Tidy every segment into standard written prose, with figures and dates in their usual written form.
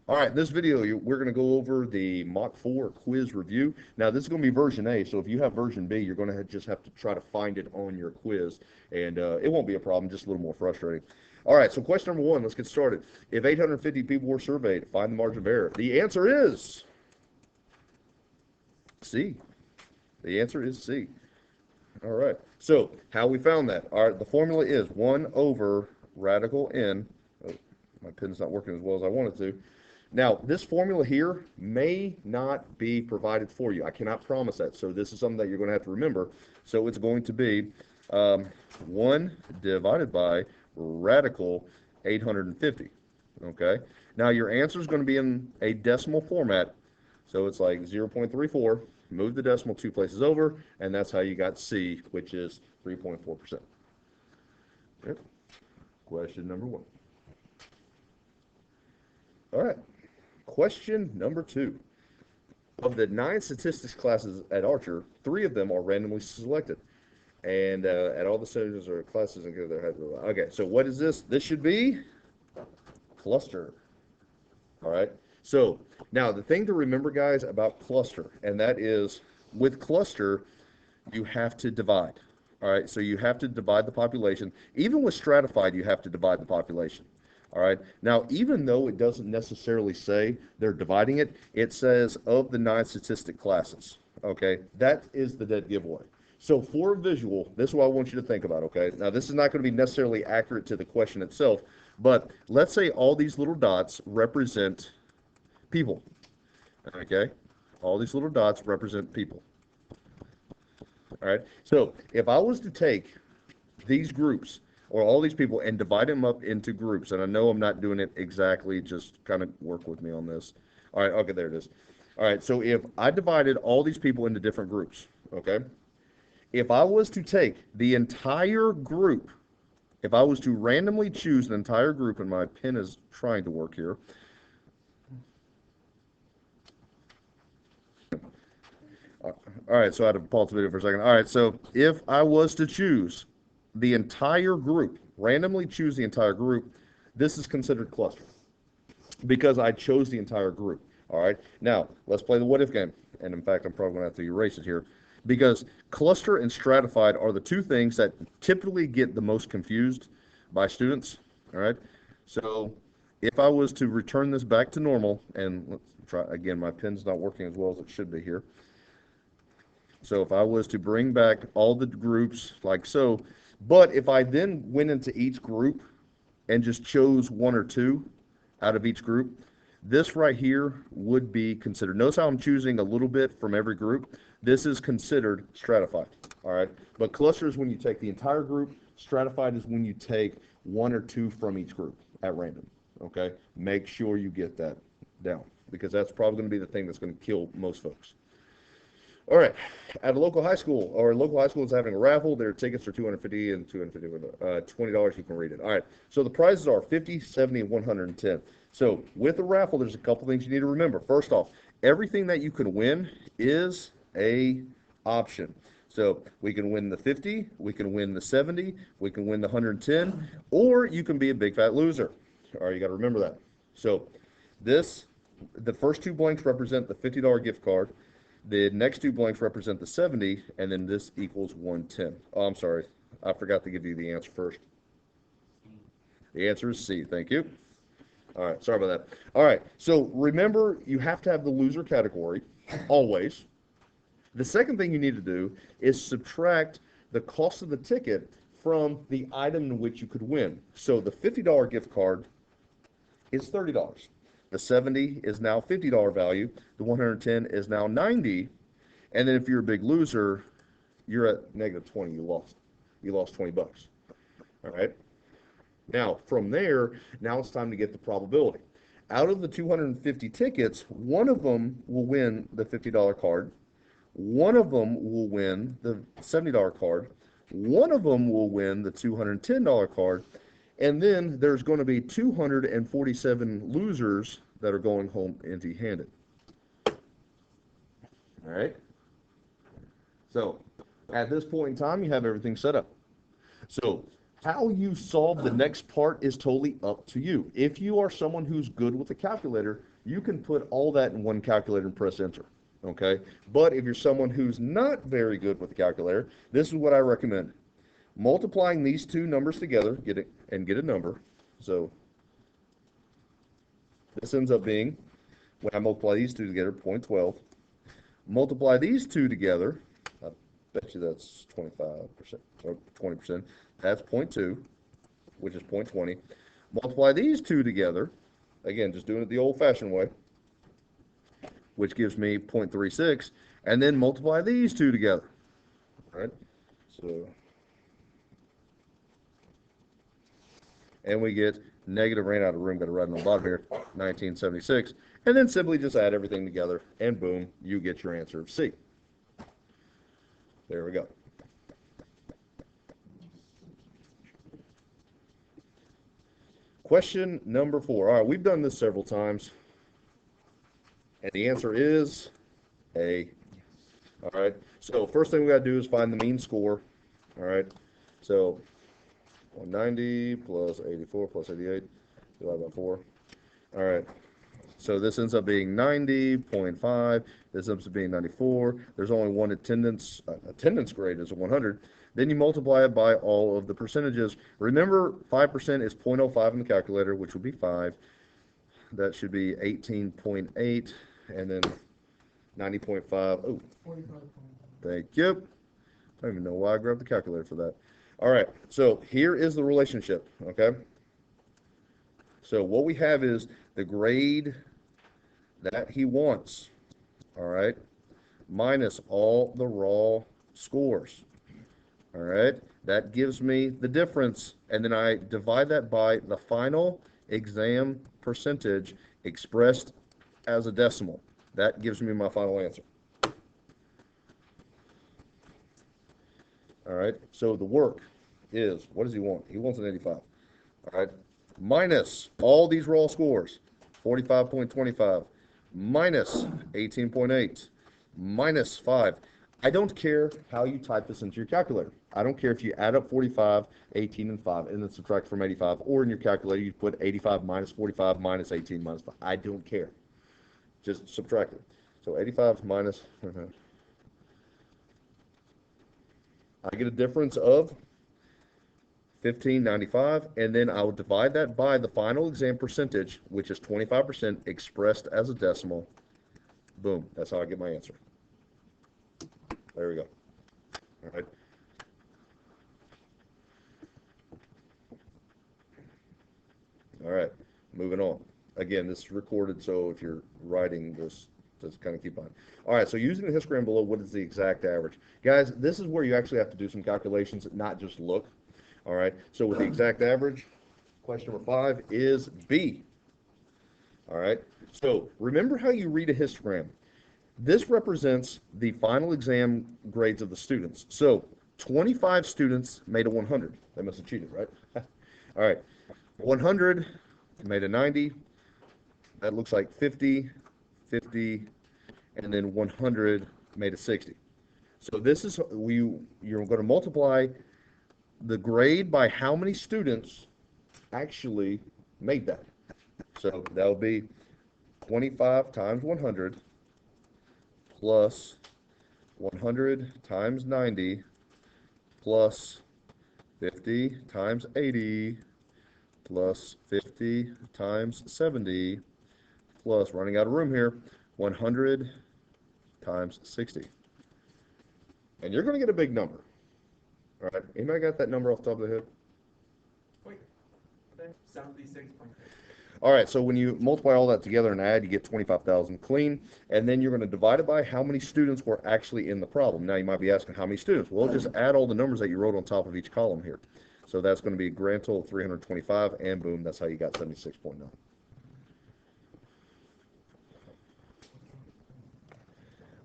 All right, in this video, we're going to go over the Mock 4 quiz review. Now, this is going to be version A, so if you have version B, you're going to just have to try to find it on your quiz, and it won't be a problem, just a little more frustrating. All right, so question number 1, let's get started. If 850 people were surveyed, find the margin of error. The answer is C. The answer is C. All right, so how we found that? All right, the formula is 1 over radical n. Oh, my pen's not working as well as I want it to. Now, this formula here may not be provided for you. I cannot promise that. So this is something that you're going to have to remember. So it's going to be 1 divided by radical 850. Okay. Now, your answer is going to be in a decimal format. So it's like 0.34. Move the decimal 2 places over, and that's how you got C, which is 3.4%. Yep. Question number 1. All right. Question number 2. Of the 9 statistics classes at Archer, 3 of them are randomly selected. And at all the centers or classes, okay, so what is this? This should be cluster. All right. So now the thing to remember, guys, about cluster, and that is with cluster, you have to divide. All right. So you have to divide the population. Even with stratified, you have to divide the population. All right. Now, even though it doesn't necessarily say they're dividing it, it says of the 9 statistic classes. Okay. That is the dead giveaway. So for a visual, this is what I want you to think about. Okay. Now, this is not going to be necessarily accurate to the question itself, but let's say all these little dots represent people. Okay. All these little dots represent people. All right. So if I was to take these groups, or all these people, and divide them up into groups. And I know I'm not doing it exactly, just kind of work with me on this. All right, okay, there it is. All right, so if I divided all these people into different groups, okay? If I was to take the entire group, if I was to randomly choose an entire group, and my pen is trying to work here. All right, so I had to pause the video for a second. All right, so if I was to choose the entire group, randomly choose the entire group, this is considered cluster because I chose the entire group. All right. Now, let's play the what if game. And in fact, I'm probably going to have to erase it here because cluster and stratified are the 2 things that typically get the most confused by students. All right. So if I was to return this back to normal, and let's try again, my pen's not working as well as it should be here. So if I was to bring back all the groups like so, but if I then went into each group and just chose 1 or 2 out of each group, this right here would be considered. Notice how I'm choosing a little bit from every group. This is considered stratified, all right? But cluster is when you take the entire group. Stratified is when you take 1 or 2 from each group at random, okay? Make sure you get that down because that's probably going to be the thing that's going to kill most folks. All right, at a local high school, or a local high school is having a raffle. Their tickets are $250 and $20. You can read it. All right, so the prizes are $50, $70, and $110. So with the raffle, there's a couple things you need to remember. First off, everything that you can win is a option. So we can win the 50, we can win the 70, we can win the 110, or you can be a big fat loser. All right, you got to remember that. So the first 2 blanks represent the $50 gift card. The next 2 blanks represent the 70, and then this equals 110. Oh, I'm sorry. I forgot to give you the answer first. The answer is C. Thank you. All right. Sorry about that. All right. So remember, you have to have the loser category, always. The second thing you need to do is subtract the cost of the ticket from the item in which you could win. So the $50 gift card is $30. The 70 is now $50 value. The 110 is now 90. And then if you're a big loser, you're at -20. You lost 20 bucks. All right. Now from there, now it's time to get the probability. Out of the 250 tickets, 1 of them will win the $50 card. 1 of them will win the $70 card. 1 of them will win the $210 card. And then there's going to be 247 losers that are going home empty-handed. All right? So at this point in time, you have everything set up. So How you solve the next part is totally up to you. If you are someone who's good with a calculator, you can put all that in one calculator and press enter. Okay? But if you're someone who's not very good with the calculator, this is what I recommend. Multiplying these two numbers together, get a number. So this ends up being, when I multiply these two together, 0.12. Multiply these two together, I bet you that's 25% or 20%. That's 0.2, which is 0.20. Multiply these two together, again, just doing it the old-fashioned way, which gives me 0.36, and then multiply these two together. All right? So, and we get negative, ran out of room, got to write it on the bottom here, 1976. And then simply just add everything together, and boom, you get your answer of C. There we go. Question number 4. All right, we've done this several times, and the answer is A. All right, so first thing we got to do is find the mean score. All right, so 190 plus 84 plus 88 divided by 4. All right, so this ends up being 90.5. This ends up being 94. There's only one attendance grade is 100. Then you multiply it by all of the percentages. Remember, 5% is 0.05 in the calculator, which would be 5. That should be 18.8, and then 90.5. Oh, 45. Thank you. I don't even know why I grabbed the calculator for that. All right, so here is the relationship, okay? So what we have is the grade that he wants, all right, minus all the raw scores, all right? That gives me the difference, and then I divide that by the final exam percentage expressed as a decimal. That gives me my final answer. All right, so the work is, what does he want? He wants an 85, all right? Minus all these raw scores, 45.25, minus 18.8, minus 5. I don't care how you type this into your calculator. I don't care if you add up 45, 18, and 5, and then subtract from 85, or in your calculator you put 85 minus 45 minus 18 minus 5. I don't care. Just subtract it. So 85 minus, I get a difference of 1595, and then I will divide that by the final exam percentage, which is 25% expressed as a decimal. Boom, that's how I get my answer. There we go. All right. All right, moving on. Again, this is recorded, so if you're writing this, just kind of keep on. All right, so using the histogram below, what is the exact average? Guys, this is where you actually have to do some calculations, not just look. All right, so with the exact average, question number 5 is B. All right, so remember how you read a histogram. This represents the final exam grades of the students. So 25 students made a 100. They must have cheated, right? All right, 100 made a 90. That looks like 50, 50, and then 100 made a 60. So this is, you're going to multiply the grade by how many students actually made that. So that would be 25 times 100 plus 100 times 90 plus 50 times 80 plus 50 times 70 plus, running out of room here, 100 times 60. And you're going to get a big number. All right, anybody got that number off the top of the head? Wait, 76. All right, so when you multiply all that together and add, you get 25,000 clean, and then you're going to divide it by how many students were actually in the problem. Now you might be asking how many students. Well, just add all the numbers that you wrote on top of each column here. So that's going to be a grand total of 325, and boom, that's how you got 76.9.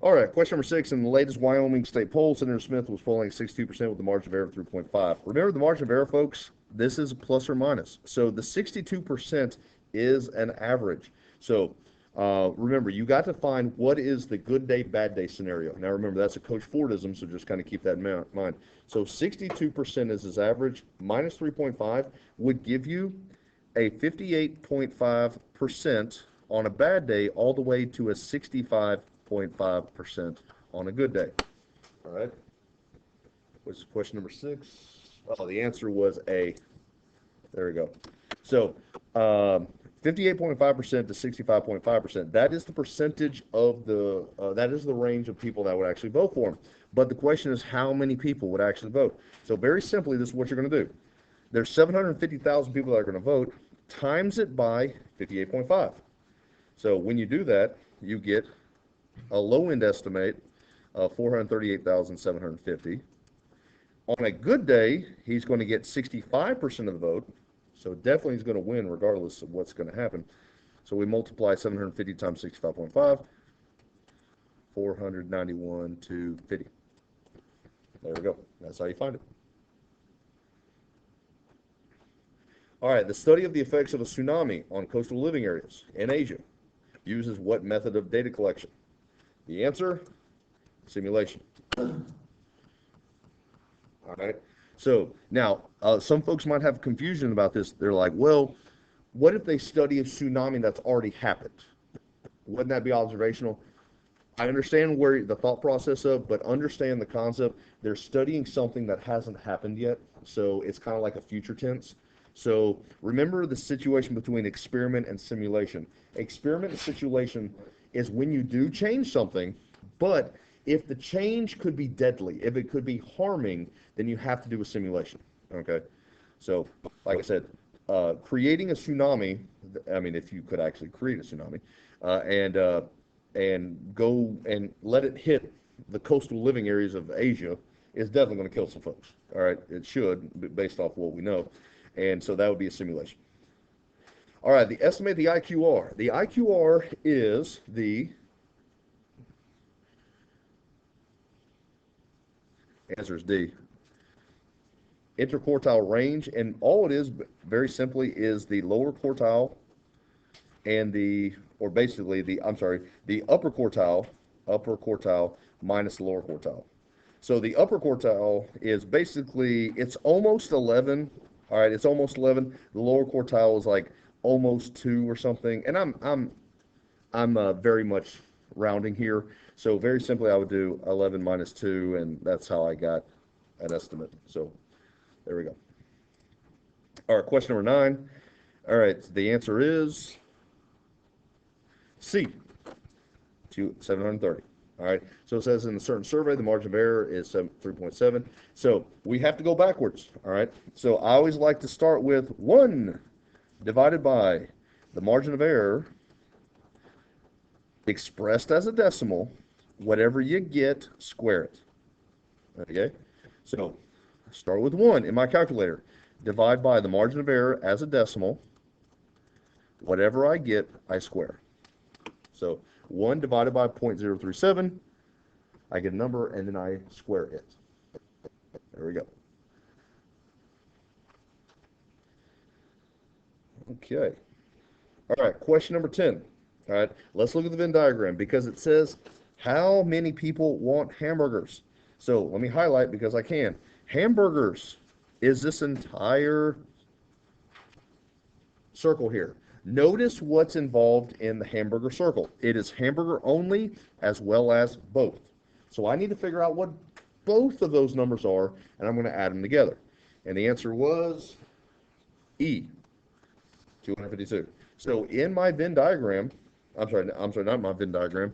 All right, question number 6. In the latest Wyoming State poll, Senator Smith was polling 62% with a margin of error of 3.5. Remember the margin of error, folks? This is plus or minus. So the 62% is an average. So Remember, you got to find what is the good day, bad day scenario. Now, remember, that's a Coach Fordism, so just kind of keep that in mind. So 62% is his average, minus 3.5 would give you a 58.5% on a bad day, all the way to a 65.5% on a good day. All right. Which is question number 6. Oh, the answer was A. There we go. So, 58.5% to 65.5%. That is the percentage of that is the range of people that would actually vote for him. But the question is, how many people would actually vote? So, very simply, this is what you're going to do. There's 750,000 people that are going to vote, times it by 58.5. So, when you do that, you get a low-end estimate of 438,750. On a good day, he's going to get 65% of the vote. So definitely he's going to win regardless of what's going to happen. So we multiply 750 times 65.5, 491 to 50. There we go. That's how you find it. All right, the study of the effects of a tsunami on coastal living areas in Asia uses what method of data collection? The answer, simulation. All right. So now, some folks might have confusion about this. They're like, well, what if they study a tsunami that's already happened? Wouldn't that be observational? I understand where the thought process of, but understand the concept. They're studying something that hasn't happened yet, so it's kind of like a future tense. So remember the situation between experiment and simulation. Experiment and simulation is when you do change something, but if the change could be deadly, if it could be harming, then you have to do a simulation. Okay? So, like I said, creating a tsunami, I mean, if you could actually create a tsunami, and go and let it hit the coastal living areas of Asia is definitely going to kill some folks. All right? It should, based off what we know. And so that would be a simulation. All right, estimate the IQR. The IQR is the answer is D. Interquartile range, and all it is, very simply, is the lower quartile and the upper quartile minus the lower quartile. So the upper quartile is basically, it's almost 11. All right, it's almost 11. The lower quartile is like almost 2 or something. And I'm very much rounding here. So very simply, I would do 11 minus 2, and that's how I got an estimate. So there we go. All right, question number 9. All right, the answer is C, 730. All right, so it says in a certain survey, the margin of error is 3.7. So we have to go backwards. All right, so I always like to start with 1 divided by the margin of error expressed as a decimal. Whatever you get, square it. Okay, so start with 1 in my calculator. Divide by the margin of error as a decimal. Whatever I get, I square. So 1 divided by 0.037, I get a number, and then I square it. There we go. Okay. All right, question number 10. All right, let's look at the Venn diagram because it says how many people want hamburgers. So let me highlight because I can. Hamburgers is this entire circle here. Notice what's involved in the hamburger circle. It is hamburger only as well as both. So I need to figure out what both of those numbers are, and I'm going to add them together. And the answer was E, 252. So in my Venn diagram, I'm sorry, not my Venn diagram,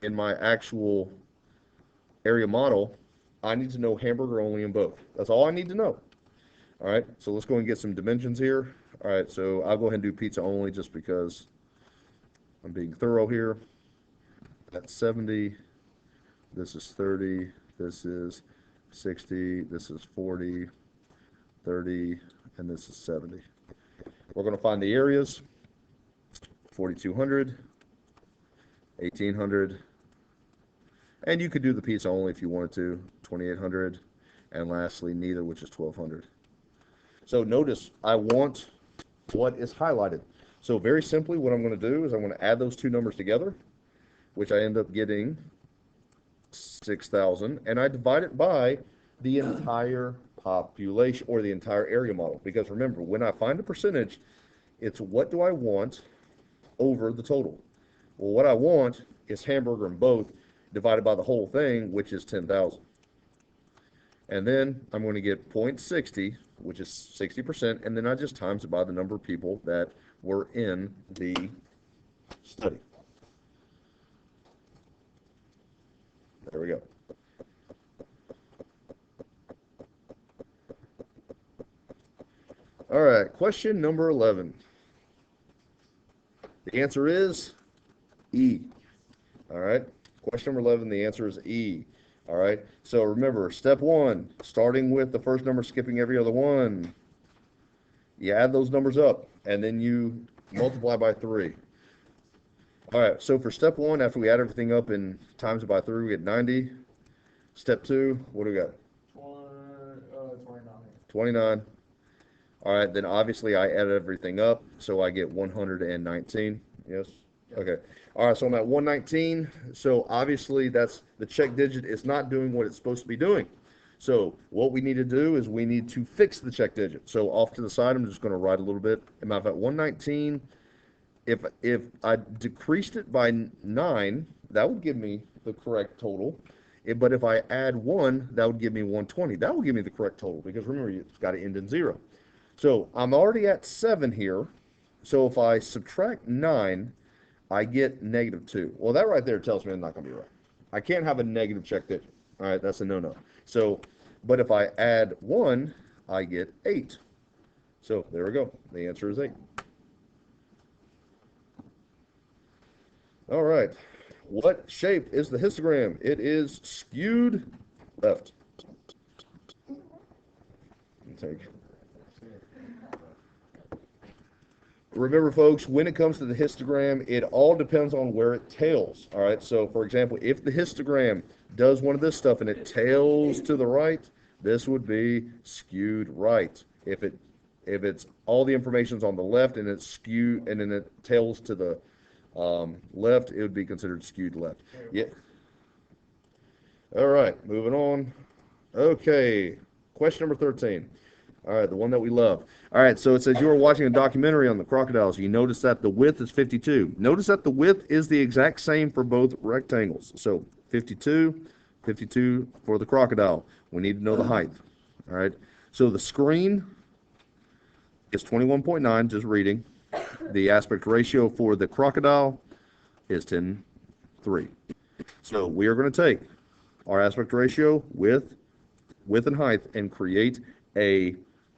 in my actual area model, I need to know hamburger only in both. That's all I need to know. All right, so let's go and get some dimensions here. All right, so I'll go ahead and do pizza only just because I'm being thorough here. That's 70. This is 30. This is 60. This is 40, 30, and this is 70. We're going to find the areas. 4,200, 1,800, and you could do the pizza only if you wanted to, 2,800, and lastly, neither, which is 1,200. So notice, I want what is highlighted. So very simply, what I'm going to do is I'm going to add those two numbers together, which I end up getting 6,000, and I divide it by the entire population or the entire area model. Because remember, when I find a percentage, it's what do I want over the total. Well, what I want is hamburger and both divided by the whole thing, which is 10,000. And then I'm going to get 0.60, which is 60%, and then I just times it by the number of people that were in the study. There we go. All right, question number 11. The answer is E. All right, question number 11, the answer is E. All right, so remember, step one, starting with the first number, skipping every other one. You add those numbers up, and then you multiply by 3. All right, so for step one, after we add everything up and times it by 3, we get 90. Step two, what do we got? 29. 29. All right, then obviously I add everything up, so I get 119. Yes? Okay. All right, so I'm at 119. So obviously that's the check digit is not doing what it's supposed to be doing. So what we need to do is we need to fix the check digit. So off to the side, I'm just going to write a little bit. I'm at 119. If I decreased it by 9, that would give me the correct total. But if I add 1, that would give me 120. That will give me the correct total because remember, it's got to end in 0. So I'm already at 7 here. So if I subtract 9, I get -2. Well, that right there tells me I'm not going to be right. I can't have a negative check digit. All right, that's a no-no. So, but if I add 1, I get 8. So there we go. The answer is 8. All right. What shape is the histogram? It is skewed left. Take. Remember, folks, when it comes to the histogram, it all depends on where it tails. All right. So, for example, if the histogram does one of this stuff and it tails to the right, this would be skewed right. If it's all the information's on the left and it's skewed and then it tails to the left, it would be considered skewed left. Yeah. All right, moving on. Okay, question number 13. All right, the one that we love. All right, so it says you were watching a documentary on the crocodiles. You notice that the width is 52. Notice that the width is the exact same for both rectangles. So 52, 52 for the crocodile. We need to know the height. All right, so the screen is 21.9, just reading. The aspect ratio for the crocodile is 10:3. So we are going to take our aspect ratio with width and height and create a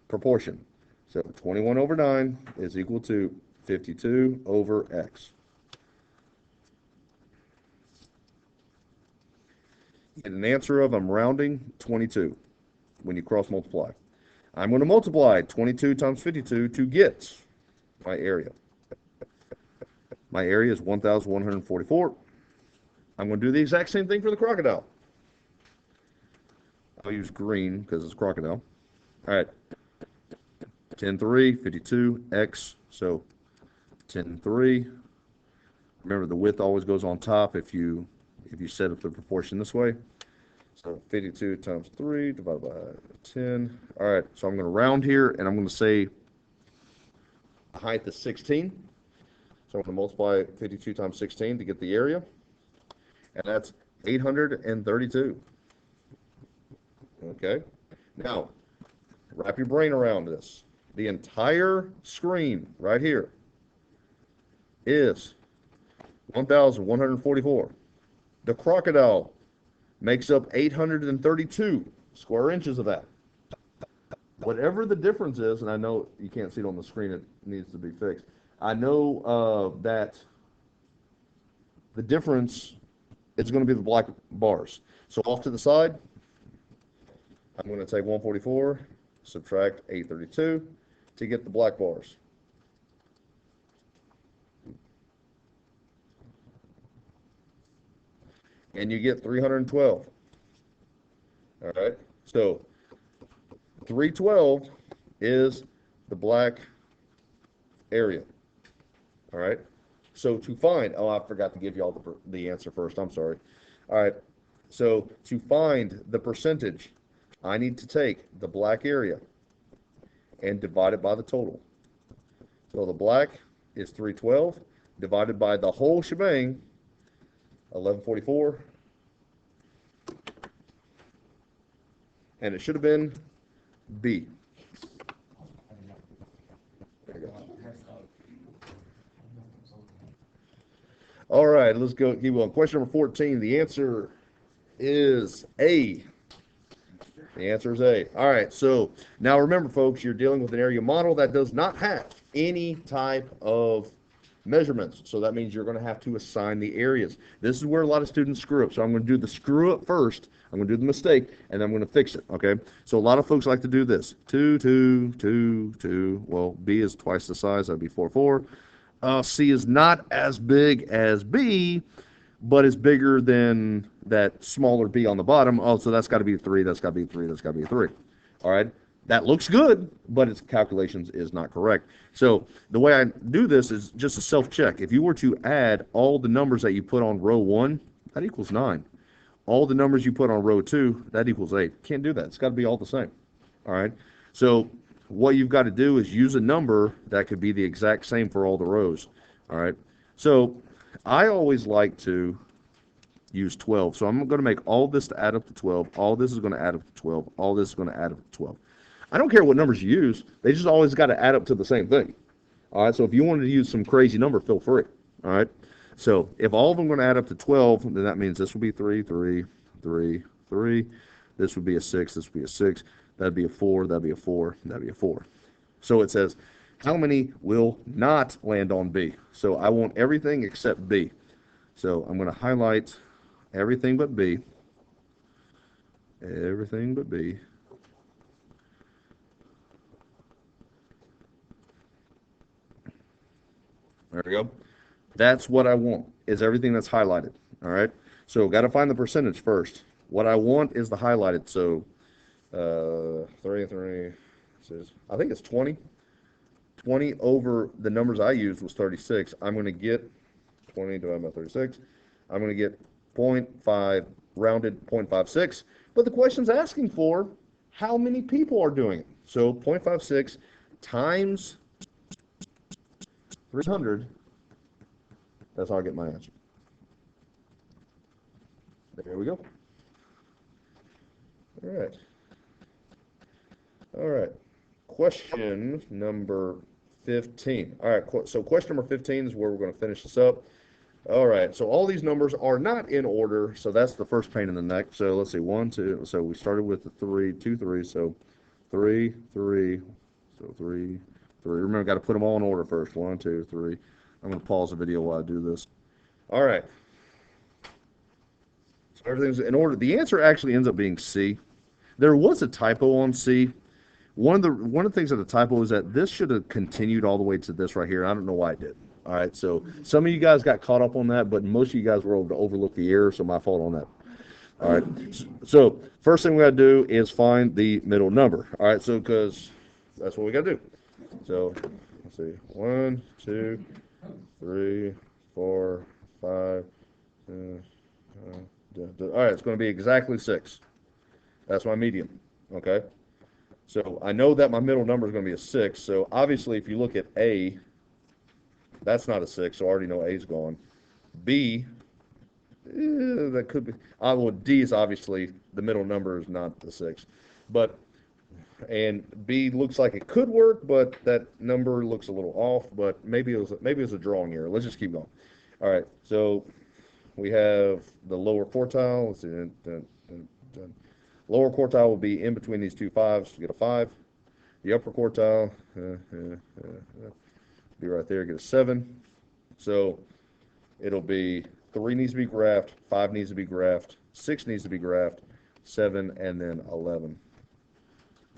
proportion. So 21 over 9 is equal to 52 over x. You get an answer of, I'm rounding, 22 when you cross multiply. I'm going to multiply 22 times 52 to get my area. My area is 1,144. I'm going to do the exact same thing for the crocodile. I'll use green because it's crocodile. All right. 10:3, 52, x. So 10:3. Remember, the width always goes on top if you set up the proportion this way. So 52 times 3 divided by 10. All right. So I'm going to round here, and I'm going to say the height is 16. So I'm going to multiply 52 times 16 to get the area. And that's 832. Okay. Now, wrap your brain around this. The entire screen right here is 1,144. The crocodile makes up 832 square inches of that. Whatever the difference is, and I know you can't see it on the screen, it needs to be fixed. I know that the difference is going to be the black bars. So off to the side, I'm going to take 144, subtract 832 to get the black bars. And you get 312. All right. So 312 is the black area. All right. So to find, oh, I forgot to give you all the answer first. I'm sorry. All right. So to find the percentage, I need to take the black area and divide it by the total. So the black is 312 divided by the whole shebang, 1144, and it should have been B. There you go. All right, let's go keep on. Question number 14. The answer is A. The answer is A. All right, so now remember, folks, you're dealing with an area model that does not have any type of measurements. So that means you're going to have to assign the areas. This is where a lot of students screw up. So I'm going to do the screw up first. I'm going to do the mistake, and then I'm going to fix it, okay? So a lot of folks like to do this. 2, 2, 2, 2. Well, B is twice the size. That'd be 4, 4. C is not as big as B, but it's bigger than that smaller B on the bottom. Oh, so that's got to be 3, that's got to be 3, that's got to be 3. All right, that looks good, but its calculations is not correct. So the way I do this is just a self-check. If you were to add all the numbers that you put on row 1, that equals 9. All the numbers you put on row 2, that equals 8. Can't do that. It's got to be all the same. All right, so what you've got to do is use a number that could be the exact same for all the rows. All right, so I always like to use 12. So I'm going to make all this to add up to 12. All this is going to add up to 12. All this is going to add up to 12. I don't care what numbers you use. They just always got to add up to the same thing. All right, so if you wanted to use some crazy number, feel free. All right, so if all of them are going to add up to 12, then that means this will be 3, 3, 3, 3. This would be a 6. This would be a 6. That'd be a 4. That'd be a 4. That'd be a 4. So it says, how many will not land on B? So I want everything except B. So I'm going to highlight everything but B. Everything but B. There we go. That's what I want, is everything that's highlighted. All right. So got to find the percentage first. What I want is the highlighted. So 3, 3, says, I think it's 20. 20 over the numbers I used was 36. I'm going to get 20 divided by 36. I'm going to get 0.5, rounded 0.56. But the question's asking for how many people are doing it. So 0.56 times 300, that's how I get my answer. There we go. All right. All right. Question number 15. All right, so question number 15 is where we're going to finish this up. All right, so all these numbers are not in order, so that's the first pain in the neck. So let's see, 1, 2. So we started with the 3, 2, 3. So 3, 3. So 3, 3. Remember, got to put them all in order first. 1, 2, 3. I'm going to pause the video while I do this. All right. So everything's in order. The answer actually ends up being C. There was a typo on C. One of the things that the typo is that this should have continued all the way to this right here. I don't know why it did. All right, so some of you guys got caught up on that, but most of you guys were able to overlook the error, so my fault on that. All right, so first thing we got to do is find the middle number. All right, so because that's what we got to do. So let's see, 1, 2, 3, 4, 5. All right, it's going to be exactly 6. That's my median. Okay. So I know that my middle number is going to be a 6. So obviously, if you look at A, that's not a 6. So I already know A is gone. B, that could be. Well, D is obviously the middle number is not the 6, and B looks like it could work, but that number looks a little off. But maybe it was a drawing error. Let's just keep going. All right. So we have the lower quartile. Let's see. Lower quartile will be in between these two 5s to get a 5. The upper quartile be right there, get a 7. So it'll be 3 needs to be graphed, 5 needs to be graphed, 6 needs to be graphed, 7, and then 11.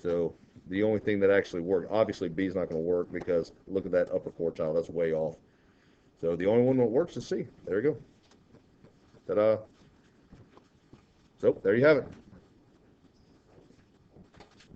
So the only thing that actually worked, obviously B is not going to work because look at that upper quartile, that's way off. So the only one that works is C. There you go. Ta-da. So there you have it.